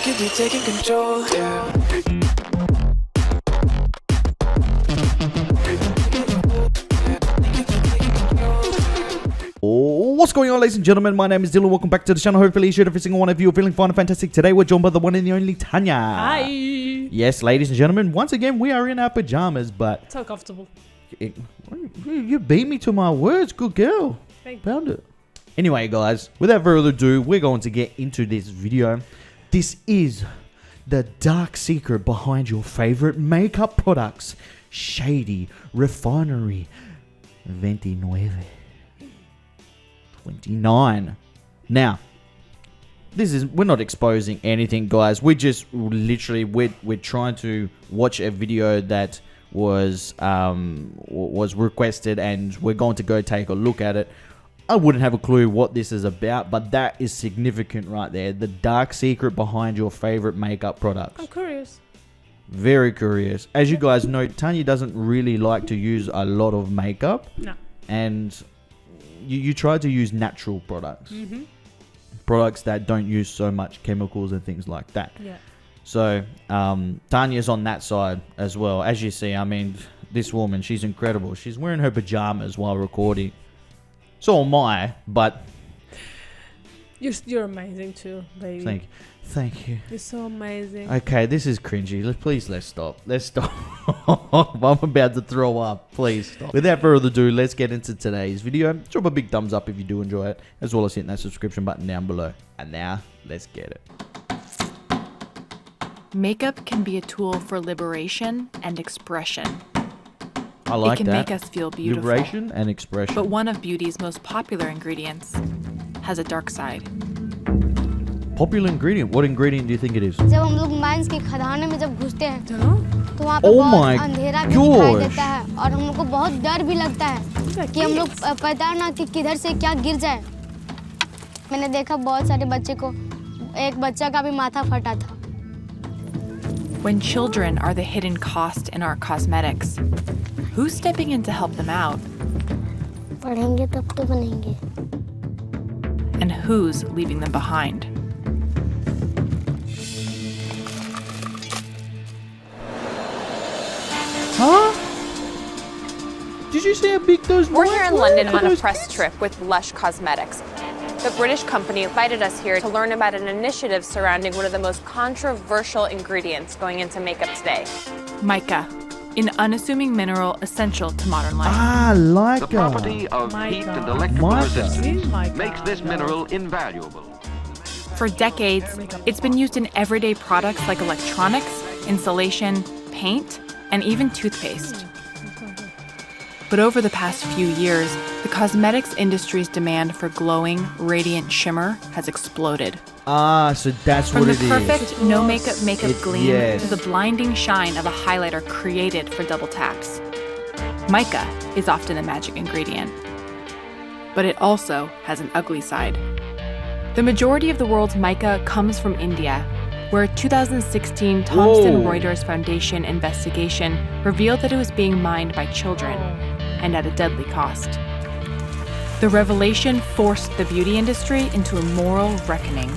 could be taking control, yeah. What's going on, ladies and gentlemen? My name is Dylan. Welcome back to the channel. Hopefully, every single one of you are feeling fine and fantastic. Today, we're joined by the one and the only Tanya. Hi. Yes, ladies and gentlemen, once again, we are in our pajamas, but... So comfortable. You beat me to my words. Good girl. Thank you. Found it. Anyway, guys, without further ado, we're going to get into this video. This is the dark secret behind your favorite makeup products. Shady Refinery 29. Now, we're not exposing anything, guys. We just literally we're trying to watch a video that was requested, and we're going to go take a look at it. I wouldn't have a clue what this is about, but that is significant right there. The dark secret behind your favorite makeup products. I'm curious. Very curious. As you guys know, Tanya doesn't really like to use a lot of makeup. No. And you try to use natural products. Mm-hmm. Products that don't use so much chemicals and things like that. Yeah. So, Tanya's on that side as well. As you see, I mean, this woman, she's incredible. She's wearing her pajamas while recording. So am I, but... You're amazing too, baby. Thank you. You're so amazing. Okay, this is cringy. Let's stop. Let's stop. I'm about to throw up. Please stop. Without further ado, let's get into today's video. Drop a big thumbs up if you do enjoy it, as well as hitting that subscription button down below. And now, let's get it. Makeup can be a tool for liberation and expression. I like that. It can make us feel beautiful. Liberation and expression. But one of beauty's most popular ingredients has a dark side. Popular ingredient? What ingredient do you think it is? जब हम लोग mines की खदानों में जब घुसते हैं तो वहाँ पे Oh बहुत my अंधेरा भी दिखाई gosh. देता है और हम लोग को बहुत डर भी लगता है कि हम लोग पता ना कि किधर से क्या गिर जाए। मैंने देखा बहुत सारे बच्चे को, एक बच्चा का भी माथा फटा था। When children are the hidden cost in our cosmetics, who's stepping in to help them out? पढ़ेंगे तब तो बनेंगे। And who's leaving them behind? Huh? Did you see how big those We're here in London on a those press trip with Lush Cosmetics. The British company invited us here to learn about an initiative surrounding one of the most controversial ingredients going into makeup today. Mica, an unassuming mineral essential to modern life. Ah, like The property of heat and electrical Mica. resistance Mica. makes this mineral invaluable. For decades, it's been used in everyday products like electronics, insulation, paint, and even toothpaste. But over the past few years, the cosmetics industry's demand for glowing, radiant shimmer has exploded. Ah, so that's From what the it is. perfect no-makeup gleam yes. to the blinding shine of a highlighter created for double taps. Mica is often a magic ingredient, but it also has an ugly side. The majority of the world's mica comes from India, where a 2016 Thomson Whoa. Reuters Foundation investigation revealed that it was being mined by children, and at a deadly cost. The revelation forced the beauty industry into a moral reckoning.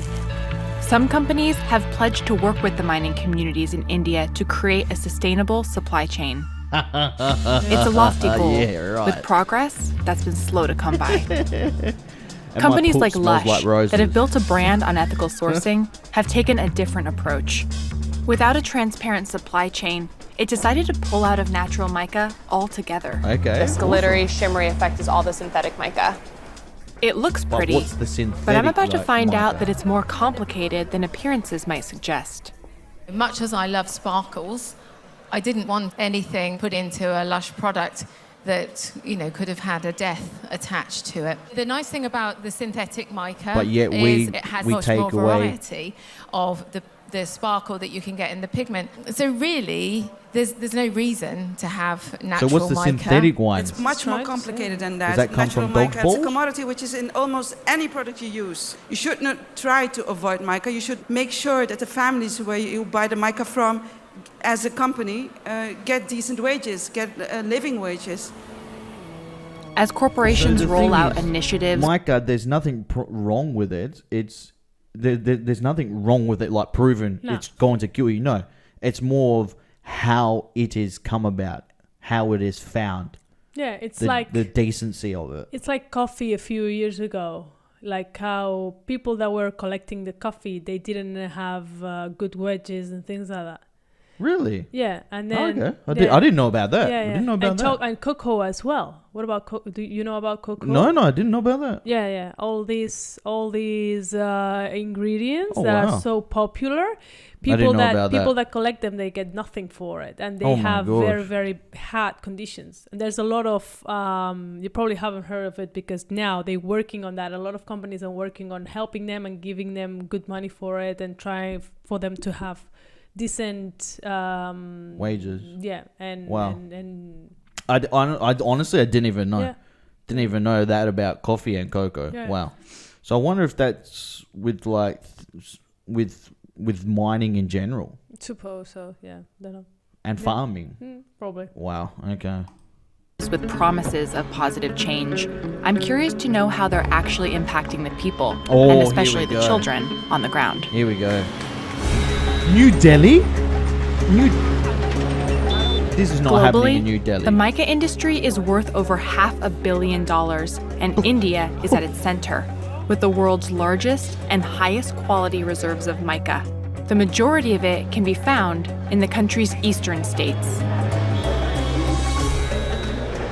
Some companies have pledged to work with the mining communities in India to create a sustainable supply chain. It's a lofty goal, Yeah, right. with progress that's been slow to come by. And Companies my like poop smells Lush roses. that have built a brand on ethical sourcing have taken a different approach. Without a transparent supply chain, it decided to pull out of natural mica altogether. Okay. This glittery, shimmery effect is all the synthetic mica. It looks But pretty, what's the synthetic, but I'm about to like, find mica? out that it's more complicated than appearances might suggest. Much as I love sparkles, I didn't want anything put into a Lush product that, you know, could have had a death attached to it. The nice thing about the synthetic mica But yet is it has we much take more away- variety of the sparkle that you can get in the pigment. So really, there's no reason to have So natural what's the mica. synthetic one? It's much more complicated than that. Does that come Natural from dog mica, it's balls? a commodity which is in almost any product you use. You should not try to avoid mica. You should make sure that the families where you buy the mica from, as a company, get decent wages, get living wages. As corporations So the roll thing out is, initiatives, Mica, there's nothing wrong with it. It's there's nothing wrong with it, like proven it's going to kill you. No, it's more of how it is come about, how it is found. Yeah, it's like the decency of it. It's like coffee a few years ago. Like how people that were collecting the coffee, they didn't have good wedges and things like that. Really? Yeah, and then I didn't know about that. Yeah, I didn't know about that. And cocoa as well. What about do you know about cocoa? No, I didn't know about that. Yeah. All these ingredients that are so popular. People that collect them, they get nothing for it, and they have very, very hard conditions. And there's a lot of you probably haven't heard of it because now they're working on that. A lot of companies are working on helping them and giving them good money for it and trying for them to have decent wages. Yeah, and wow. And I honestly I didn't even know. Yeah. Didn't even know that about coffee and cocoa. Yeah. Wow. So I wonder if that's with like with mining in general. Suppose so. Yeah. Don't know. And farming. Probably. Wow. Okay. With promises of positive change, I'm curious to know how they're actually impacting the people, and especially the children on the ground. Here we go. New Delhi? This is not happening in New Delhi. The mica industry is worth over $500 million, and India is at its center, with the world's largest and highest quality reserves of mica. The majority of it can be found in the country's eastern states.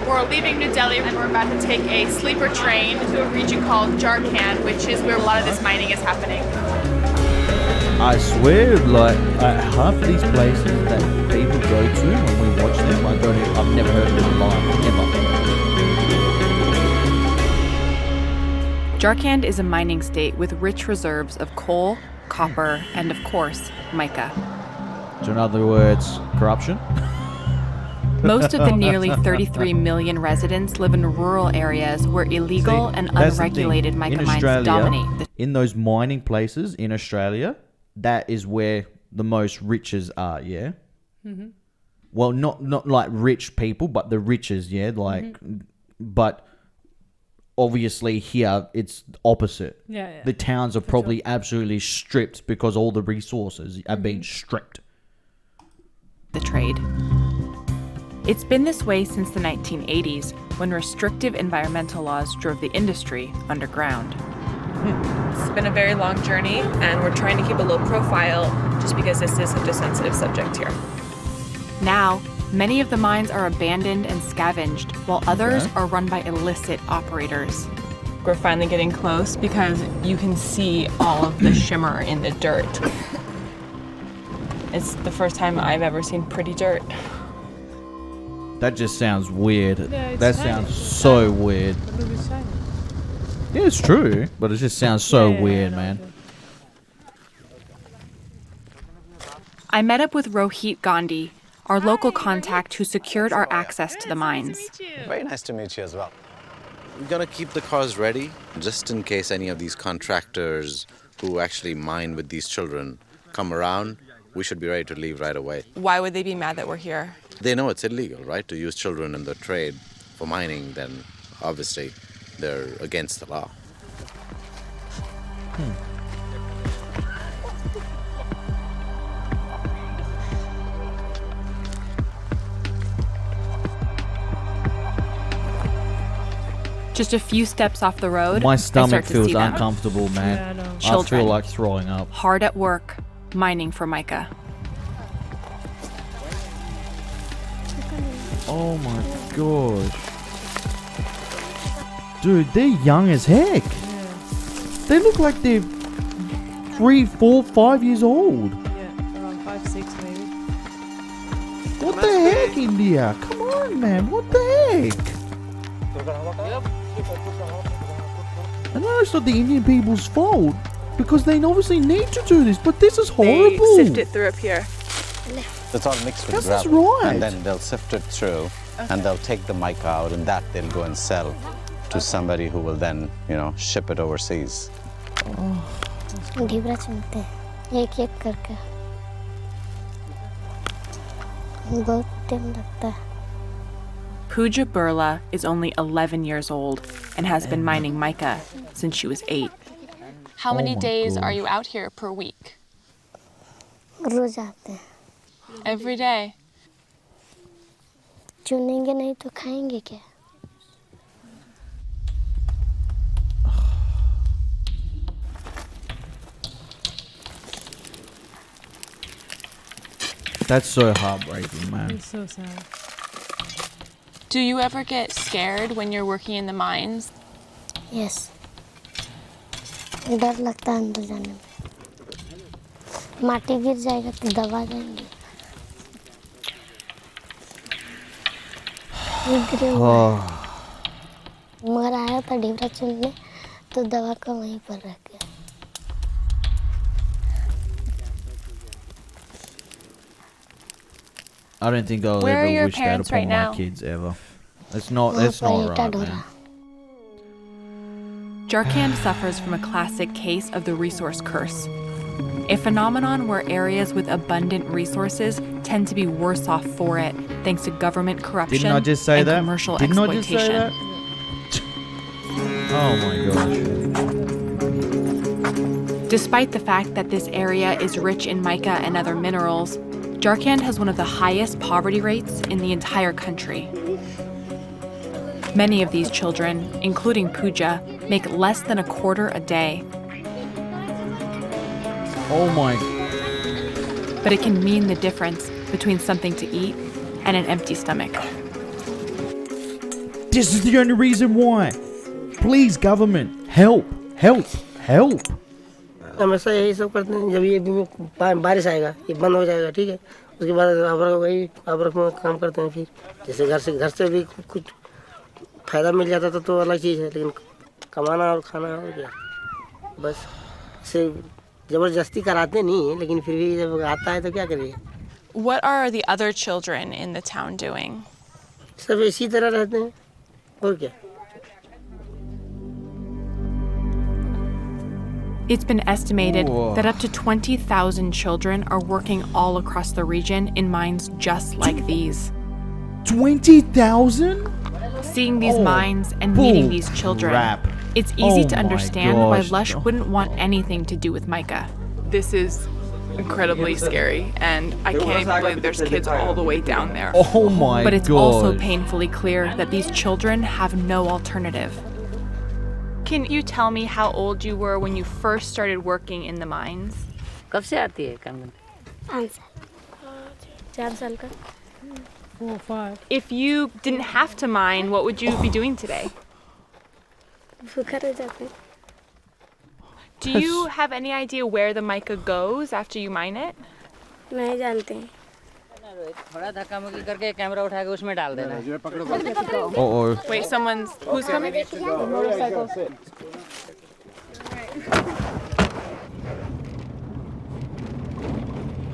We're leaving New Delhi and we're about to take a sleeper train to a region called Jharkhand, which is where a lot of this mining is happening. I swear, like half of these places that people go to when we watch them, I've never heard of in my life, ever. Jharkhand is a mining state with rich reserves of coal, copper, and of course, mica. So in other words, corruption? Most of the nearly 33 million residents live in rural areas where illegal and unregulated mica mines dominate. In those mining places in Australia, that is where the most riches are, yeah? Mm-hmm. Well, not like rich people, but the riches, yeah? Like, but obviously here it's opposite. Yeah. The towns are probably absolutely stripped because all the resources are being stripped. The trade. It's been this way since the 1980s, when restrictive environmental laws drove the industry underground. It's been a very long journey, and we're trying to keep a low profile just because this is such a sensitive subject here. Now, many of the mines are abandoned and scavenged, while others are run by illicit operators. We're finally getting close because you can see all of the shimmer in the dirt. It's the first time I've ever seen pretty dirt. That just sounds weird. Yeah, that sounds so weird. Yeah, it's true, but it just sounds so weird, man. I met up with Rohit Gandhi, our local contact who secured our access to the mines. Very nice to meet you as well. We're going to keep the cars ready just in case any of these contractors who actually mine with these children come around. We should be ready to leave right away. Why would they be mad that we're here? They know it's illegal, right? To use children in the trade for mining, then obviously they're against the law. Just a few steps off the road, my stomach feels uncomfortable, man. Yeah, I feel like throwing up. Hard at work, mining for mica. Oh my gosh. Dude, they're young as heck. Yeah. They look like they're 3, 4, 5 years old. Yeah, around 5, 6 maybe. What the heck, India? Come on, man. What the heck? And I know it's not the Indian people's fault because they obviously need to do this, but this is horrible. They sift it through up here. It's all mixed with That's gravel. right. And then they'll sift it through, and they'll take the mica out, and that they'll go and sell to somebody who will then, ship it overseas. ढीबरा चुनते हैं एक-एक करके बहुत time लगता है. Pooja Burla is only 11 years old and has been mining mica since she was 8. How many days gosh. are you out here per week? रोज आते हैं. Every day. चुनेंगे नहीं तो खाएंगे क्या? That's so heartbreaking, man. It's so sad. Do you ever get scared when you're working in the mines? Yes. डर लगता है अंदर जाने में. माटी गिर जाएगा तो दबा जाएंगे. मगर आया था ढेबरा चुनने तो दवा का वहीं पर रख गया. I don't think I'll Where are ever your wish that parents upon right my now? kids ever. That's not right, man. Jharkhand suffers from a classic case of the resource curse, a phenomenon where areas with abundant resources tend to be worse off for it thanks to government corruption Didn't I just say and that? commercial Didn't I exploitation. just say that? Oh my gosh. Despite the fact that this area is rich in mica and other minerals, Jharkhand has one of the highest poverty rates in the entire country. Many of these children, including Pooja, make less than a quarter a day. Oh my. But it can mean the difference between something to eat and an empty stomach. This is the only reason why. Please, government, help, help, help. हमेशा यही सब करते हैं. जब ये बारिश आएगा ये बंद हो जाएगा, ठीक है. उसके बाद वही अबरक में काम करते हैं. फिर जैसे घर से भी कुछ फायदा मिल जाता तो अलग चीज़ है, लेकिन कमाना और खाना और क्या. बस इसे जबरदस्ती कराते नहीं है, लेकिन फिर भी जब आता है तो क्या करिए. What are the other children in the town doing? सब इसी तरह रहते हैं और क्या. It's been estimated that up to 20,000 children are working all across the region in mines just like these. 20,000? Seeing these mines and meeting these children, it's easy to understand why Lush wouldn't want anything to do with mica. This is incredibly scary, and I can't even believe there's kids all the way down there. Oh my god. But it's also painfully clear that these children have no alternative. Can you tell me how old you were when you first started working in the mines? कब से आती है काम करने? 5 साल. 4 साल का. 4 or 5. If you didn't have to mine, what would you be doing today? भूखा रह जाते हैं. Do you have any idea where the mica goes after you mine it? नहीं जानते हैं. थोड़ा धक्का मुक्की करके कैमरा उठा के उसमें डाल देना. Wait, who's coming?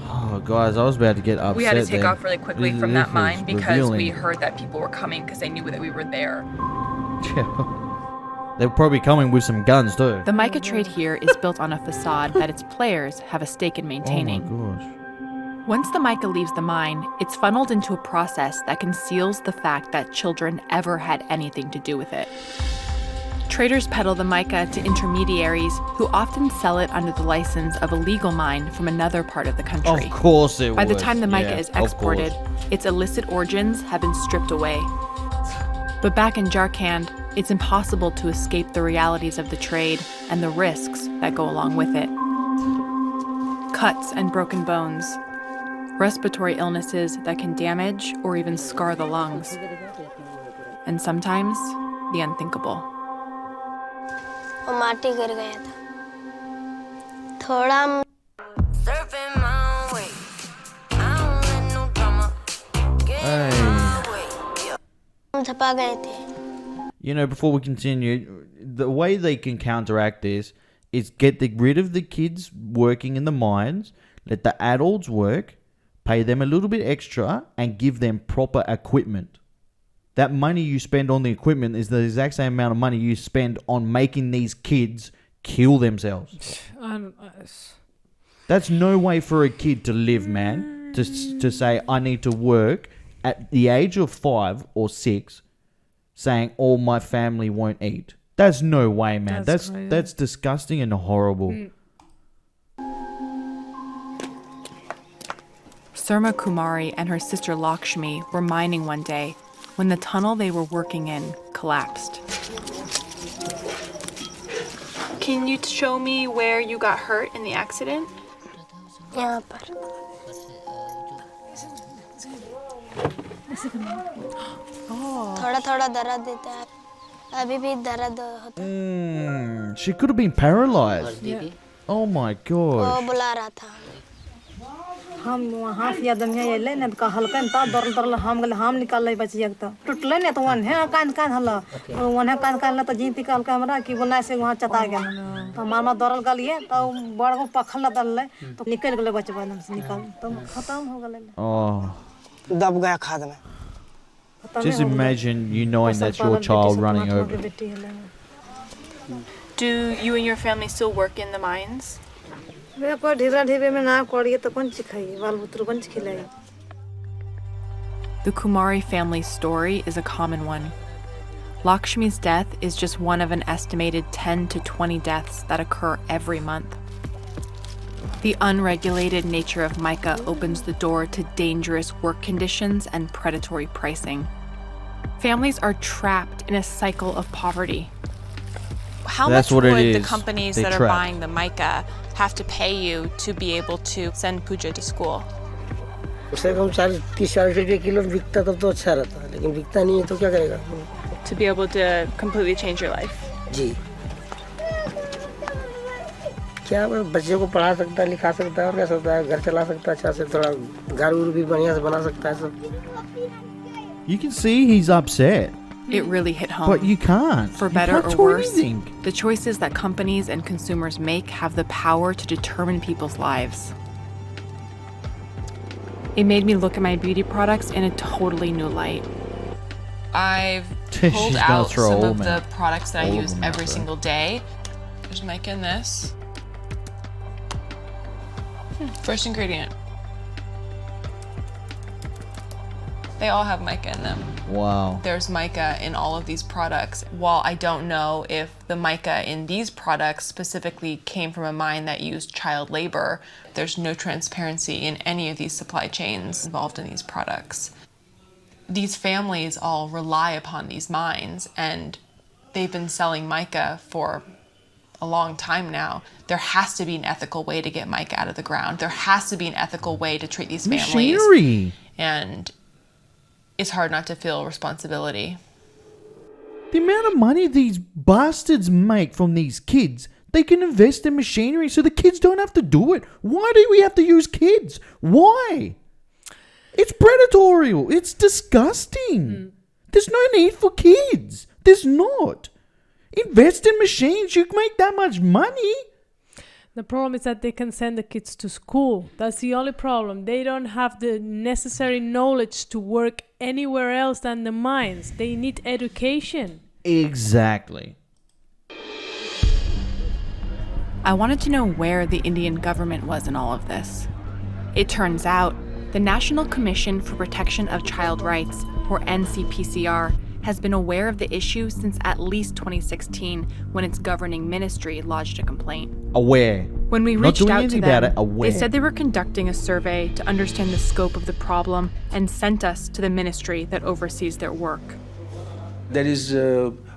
Oh, guys, I was about to get upset. We had to take then. off really quickly This- from this that mine was because we revealing. heard that people were coming because they knew that we were there. They're probably coming with some guns too. The mica trade here is built on a facade that its players have a stake in maintaining. Oh my gosh. Once the mica leaves the mine, it's funneled into a process that conceals the fact that children ever had anything to do with it. Traders peddle the mica to intermediaries who often sell it under the license of a legal mine from another part of the country. Of course it By the would. time the mica Yeah, is of course. exported, its illicit origins have been stripped away. But back in Jharkhand, it's impossible to escape the realities of the trade and the risks that go along with it. Cuts and broken bones, respiratory illnesses that can damage or even scar the lungs, and sometimes the unthinkable. वो माटी गिर गया था. थोड़ा थपा गए थे. You know, before we continue, the way they can counteract this is get rid of the kids working in the mines, let the adults work, pay them a little bit extra, and give them proper equipment. That money you spend on the equipment is the exact same amount of money you spend on making these kids kill themselves. That's no way for a kid to live, man. To say, I need to work at the age of 5 or 6, saying all my family won't eat. That's no way, man. That's disgusting and horrible. Surma Kumari and her sister Lakshmi were mining one day when the tunnel they were working in collapsed. Can you show me where you got hurt in the accident? यहाँ पर थोड़ा दर्द देता है अभी भी दर्द होता है She could have been paralyzed. Oh my god. वो बुला रहा था हम वहाँ से याद में ये ना तो हल्का ना दर्द हम गले हम निकाल ले बच्ची एक तो टूटले ना तो वन है कान हला वन है कान ना तो जीती काल कैमरा कि वो ना से वहाँ चता गया तो मामा दर्द गलिए तो बड़ को पखल दल ले तो निकल गले बच्चे बन से निकाल तो खत्म हो गले दब गया खाद में Just imagine you knowing that's your child running over. Do you and your family still work in the mines? वे को ढीला ढीबे में ना कोड़िए तो कौन चिखाई बाल बुतरू कौन खिलाई The Kumari family's story is a common one. Lakshmi's death is just one of an estimated 10 to 20 deaths that occur every month. The unregulated nature of mica opens the door to dangerous work conditions and predatory pricing. Families are trapped in a cycle of poverty. How much would the companies that are buying the mica have to pay you to be able to send Pooja to school? उसे कम 30-40 रुपए kilo बिकता तब तो अच्छा रहता लेकिन बिकता नहीं है तो क्या करेगा To be able to completely change your life. जी क्या बच्चे को पढ़ा सकता है लिखा सकता है और क्या सकता है घर चला सकता है अच्छा से थोड़ा घर भी बढ़िया से बना सकता है सब You can see he's upset. It really hit home. But you can't. For better or worse, the choices that companies and consumers make have the power to determine people's lives. It made me look at my beauty products in a totally new light. I've pulled out some of the products that I use every single day. There's mica in this. First ingredient. They all have mica in them. Wow. There's mica in all of these products. While I don't know if the mica in these products specifically came from a mine that used child labor, there's no transparency in any of these supply chains involved in these products. These families all rely upon these mines, and they've been selling mica for a long time now. There has to be an ethical way to get mica out of the ground. There has to be an ethical way to treat these families. Machinery. And it's hard not to feel responsibility. The amount of money these bastards make from these kids, they can invest in machinery so the kids don't have to do it. Why do we have to use kids? Why? It's predatory. It's disgusting. There's no need for kids. There's not. Invest in machines. You can make that much money. The problem is that they can send the kids to school. That's the only problem. They don't have the necessary knowledge to work anywhere else than the mines. They need education. Exactly. I wanted to know where the Indian government was in all of this. It turns out the National Commission for Protection of Child Rights, or NCPCR, has been aware of the issue since at least 2016, when its governing ministry lodged a complaint. Aware. When we reached out to them, they said they were conducting a survey to understand the scope of the problem and sent us to the ministry that oversees their work. There is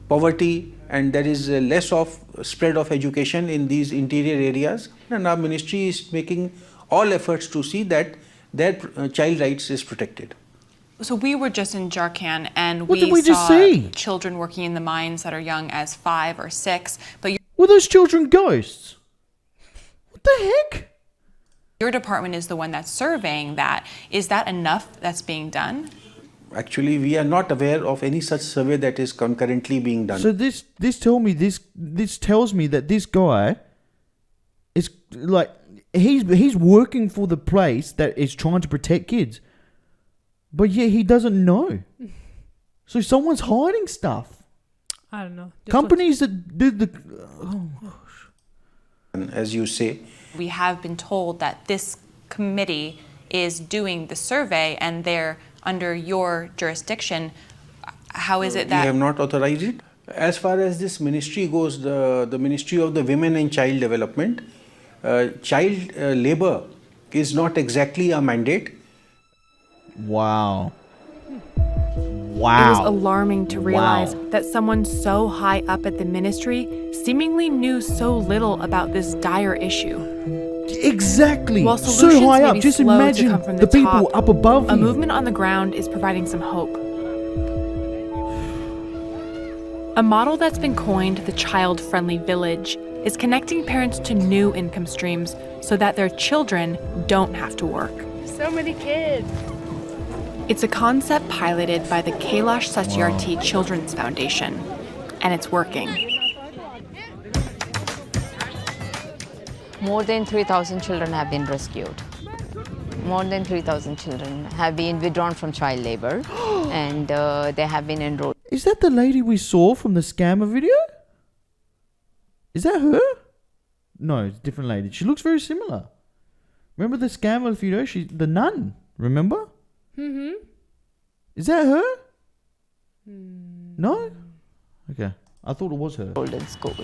poverty and there is less of spread of education in these interior areas, and our ministry is making all efforts to see that their child rights is protected. So we were just in Jharkhand, and What did we saw just see? children working in the mines that are young as 5 or 6. But Were those children ghosts? What the heck? your department is the one that's surveying that. Is that enough that's being done? Actually, we are not aware of any such survey that is concurrently being done. So this tells me that this guy is like he's working for the place that is trying to protect kids. But yeah, he doesn't know. So someone's hiding stuff. I don't know. Companies that did the... Oh, gosh. And as you say, We have been told that this committee is doing the survey and they're under your jurisdiction. How is it that... we have not authorized it. As far as this ministry goes, the Ministry of the Women and Child Development, child labor is not exactly a mandate. Wow. It was alarming to realize that someone so high up at the ministry seemingly knew so little about this dire issue. Exactly. While So high up. Just imagine the people up above a you. movement on the ground is providing some hope. A model that's been coined the child-friendly village is connecting parents to new income streams so that their children don't have to work. So many kids. It's a concept piloted by the Kailash Satyarthi Children's Foundation, and it's working. More than 3,000 children have been rescued. More than 3,000 children have been withdrawn from child labor and they have been enrolled. Is that the lady we saw from the scammer video? Is that her? No, it's a different lady. She looks very similar. Remember the scammer video? She's the nun. Remember? Mm-hmm. Is that her? No? Okay. I thought it was her. In school.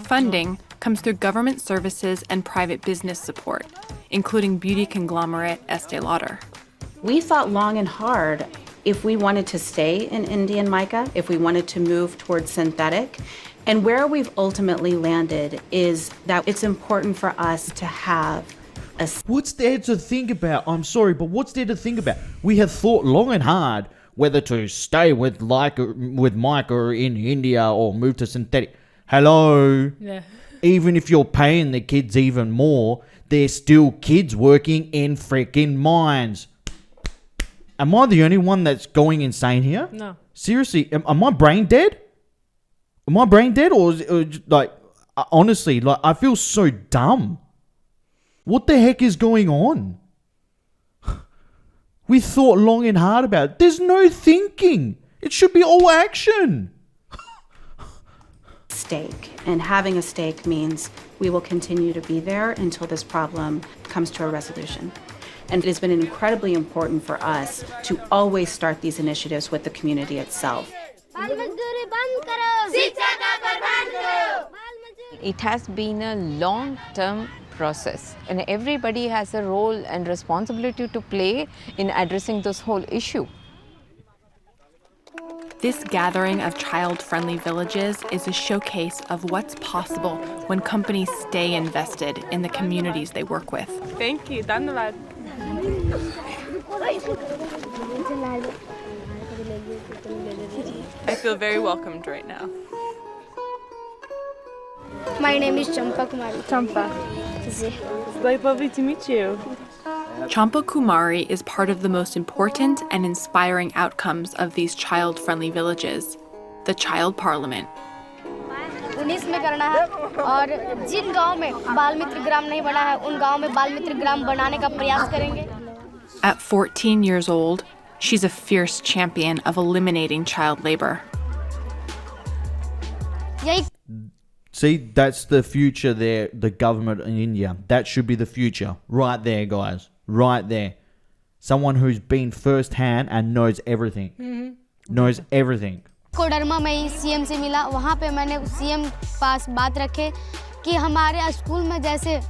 Funding comes through government services and private business support, including beauty conglomerate Estee Lauder. We thought long and hard if we wanted to stay in Indian mica, if we wanted to move towards synthetic. And where we've ultimately landed is that it's important for us to have a... What's there to think about? I'm sorry, but what's there to think about? We have thought long and hard whether to stay with mica in India or move to synthetic. Hello? Yeah. Even if you're paying the kids even more, they're still kids working in freaking mines. Am I the only one that's going insane here? No. Seriously, am my brain dead? Am I brain dead or like, honestly, like I feel so dumb. What the heck is going on? We thought long and hard about it. There's no thinking. It should be all action. Stake. And having a stake means we will continue to be there until this problem comes to a resolution. And it has been incredibly important for us to always start these initiatives with the community itself. It has been a long-term process and everybody has a role and responsibility to play in addressing this whole issue. This gathering of child-friendly villages is a showcase of what's possible when companies stay invested in the communities they work with. Thank you. Dhanyavad. I feel very welcomed right now. My name is Champa Kumari. Champa. It's like lovely to meet you. Champa Kumari is part of the most important and inspiring outcomes of these child-friendly villages, the Child Parliament. 19 में करना है और जिन गांव में बाल मित्र ग्राम नहीं बना है उन गांव में बाल मित्र ग्राम बनाने का प्रयास करेंगे. At 14 years old, she's a fierce champion of eliminating child labor. See, that's the future there, the government in India. That should be the future. Right there, guys. Right there. Someone who's been first-hand and knows everything. Mm-hmm. Knows everything. Koderma में CM से मिला. वहाँ पे मैंने CM पास बात रखे कि हमारे स्कूल में जैसे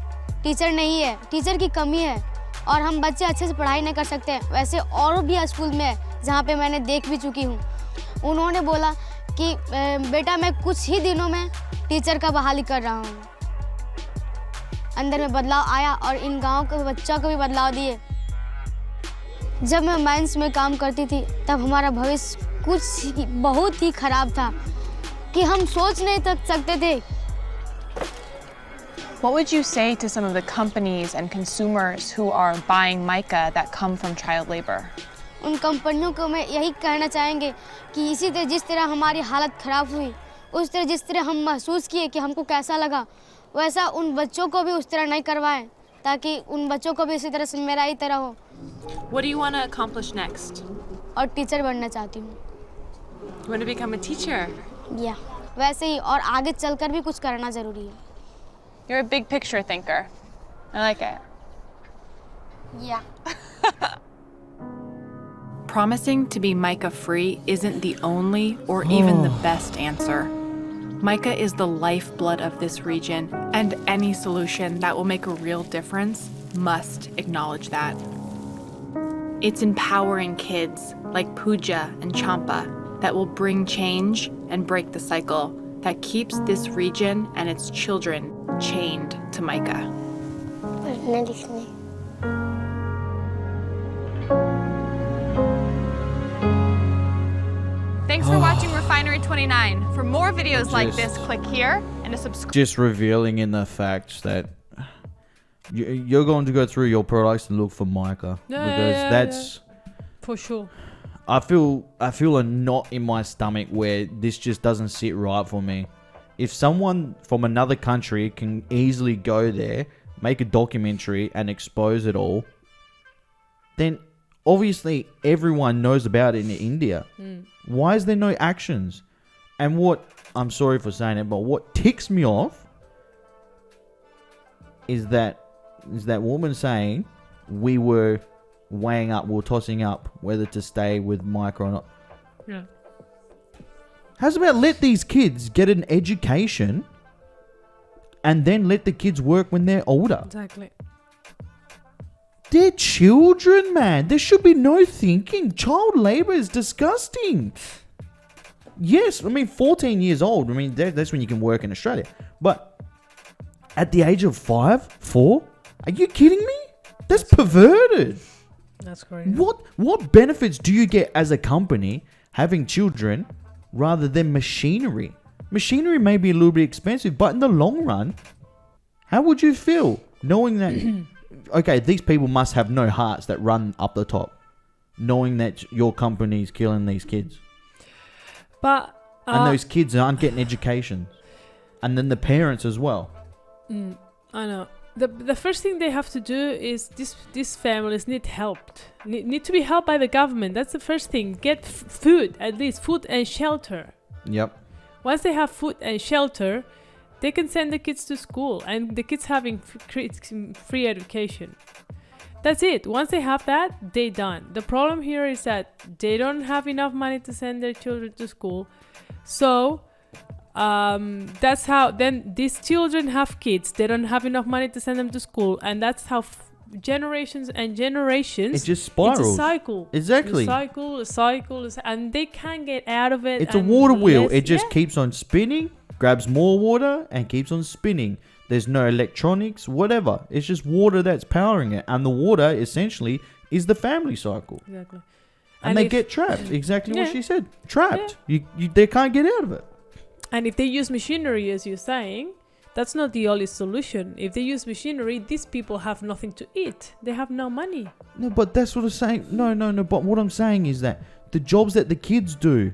टीचर नहीं है, टीचर की कमी है और हम बच्चे अच्छे से पढ़ाई नहीं कर सकते. वैसे और भी स्कूल में जहाँ पे मैंने देख भी चुकी हूँ. उन्होंने बोला कि बेटा मैं कुछ ही दिनों में टीचर का बहाली कर रहा हूँ. अंदर में बदलाव आया और इन गाँव के बच्चों को भी बदलाव दिए. जब मैं माइंस में काम करती थी तब हमारा भविष्य कुछ बहुत ही खराब था कि हम सोच नहीं सकते थे. What would you say to some of the companies and consumers who are buying mica that come from child labor? उन कंपनियों को मैं यही कहना चाहेंगे कि इसी तरह जिस तरह हमारी हालत खराब हुई, उस तरह जिस तरह हम महसूस किए कि हमको कैसा लगा, वैसा उन बच्चों को भी उस तरह नहीं करवाएं ताकि उन बच्चों को भी इसी तरह से मेरा ही तरह हो. What do you want to accomplish next? और टीचर बनना चाहती हूँ. You want to become a teacher? Yeah. वैसे ही और आगे चलकर भी कुछ करना जरूरी है. You're a big picture thinker. I like it. Yeah. promising to be mica-free isn't the only or even the best answer. Mica is the lifeblood of this region, and any solution that will make a real difference must acknowledge that. It's empowering kids like Pooja and Champa that will bring change and break the cycle that keeps this region and its children chained to mica. Thanks for watching Refinery 29. For more videos like this, click here and to subscribe. Just revealing in the fact that you're going to go through your products and look for mica, because that's for sure. I feel a knot in my stomach where this just doesn't sit right for me. If someone from another country can easily go there, make a documentary and expose it all, then obviously everyone knows about it in India. Why is there no actions? And what, I'm sorry for saying it, but what ticks me off is that woman saying we were weighing up, we were tossing up whether to stay with mica or not. Yeah. How's about let these kids get an education and then let the kids work when they're older? Exactly. They're children, man. There should be no thinking. Child labor is disgusting. Yes, I mean, 14 years old. I mean, that's when you can work in Australia. But at the age of 5, 4, are you kidding me? That's perverted. That's crazy. What benefits do you get as a company having children rather than machinery? Machinery may be a little bit expensive, but in the long run, how would you feel knowing that... Okay, these people must have no hearts that run up the top, knowing that your company's killing these kids. But and those kids aren't getting education. And then the parents as well. I know. The first thing they have to do is these families need help. Need to be helped by the government. That's the first thing. Get food, at least food and shelter. Yep. Once they have food and shelter, they can send the kids to school, and the kids having free education. That's it. Once they have that, they done. The problem here is that they don't have enough money to send their children to school. So that's how then these children have kids. They don't have enough money to send them to school, and that's how generations and generations. It just spirals. It's a cycle. Exactly. A cycle, and they can't get out of it. It's a water wheel. It just keeps on spinning. Grabs more water and keeps on spinning. There's no electronics, whatever. It's just water that's powering it. And the water, essentially, is the family cycle. Exactly. And they get trapped. Exactly what she said. Trapped. Yeah. They can't get out of it. And if they use machinery, as you're saying, that's not the only solution. If they use machinery, these people have nothing to eat. They have no money. No, but that's what I'm saying. No. But what I'm saying is that the jobs that the kids do,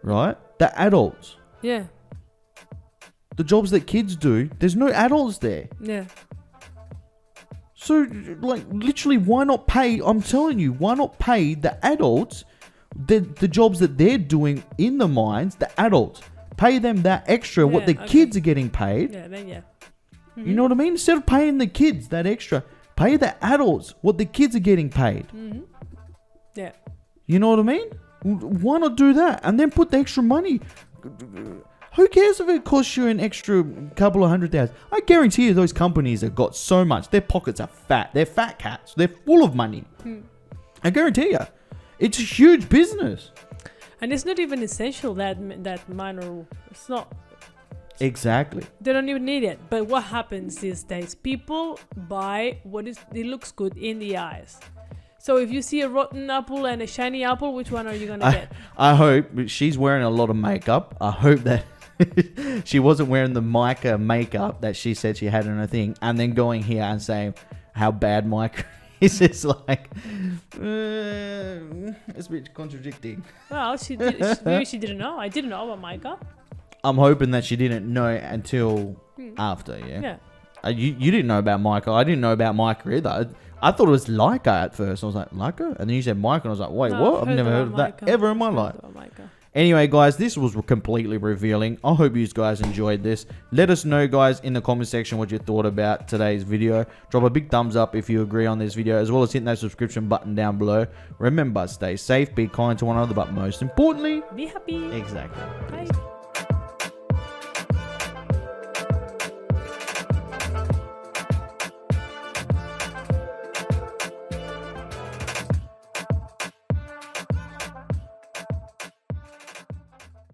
right? The adults. Yeah. The jobs that kids do, there's no adults there. Yeah. So, like, literally, why not pay? I'm telling you, why not pay the adults the jobs that they're doing in the mines, the adults? Pay them that extra, what the kids are getting paid. Yeah, then yeah. Mm-hmm. You know what I mean? Instead of paying the kids that extra, pay the adults what the kids are getting paid. Mm-hmm. Yeah. You know what I mean? Why not do that? And then put the extra money. Who cares if it costs you an extra couple of $100,000? I guarantee you those companies have got so much. Their pockets are fat. They're fat cats. They're full of money. I guarantee you. It's a huge business. And it's not even essential that minor. It's not. Exactly. They don't even need it. But what happens these days? People buy it looks good in the eyes. So if you see a rotten apple and a shiny apple, which one are you going to get? I hope she's wearing a lot of makeup. I hope that she wasn't wearing the mica makeup that she said she had on her thing, and then going here and saying how bad mica is. It's like, it's a bit contradicting. Well, maybe she didn't know. I didn't know about mica. I'm hoping that she didn't know until after, yeah. You didn't know about mica. I didn't know about mica either. I thought it was Leica at first. I was like, Leica? And then you said mica, and I was like, wait, what? I've never heard of that ever in my life. Anyway, guys, this was completely revealing. I hope you guys enjoyed this. Let us know, guys, in the comment section what you thought about today's video. Drop a big thumbs up if you agree on this video, as well as hitting that subscription button down below. Remember, stay safe, be kind to one another, but most importantly, be happy. Exactly. Bye.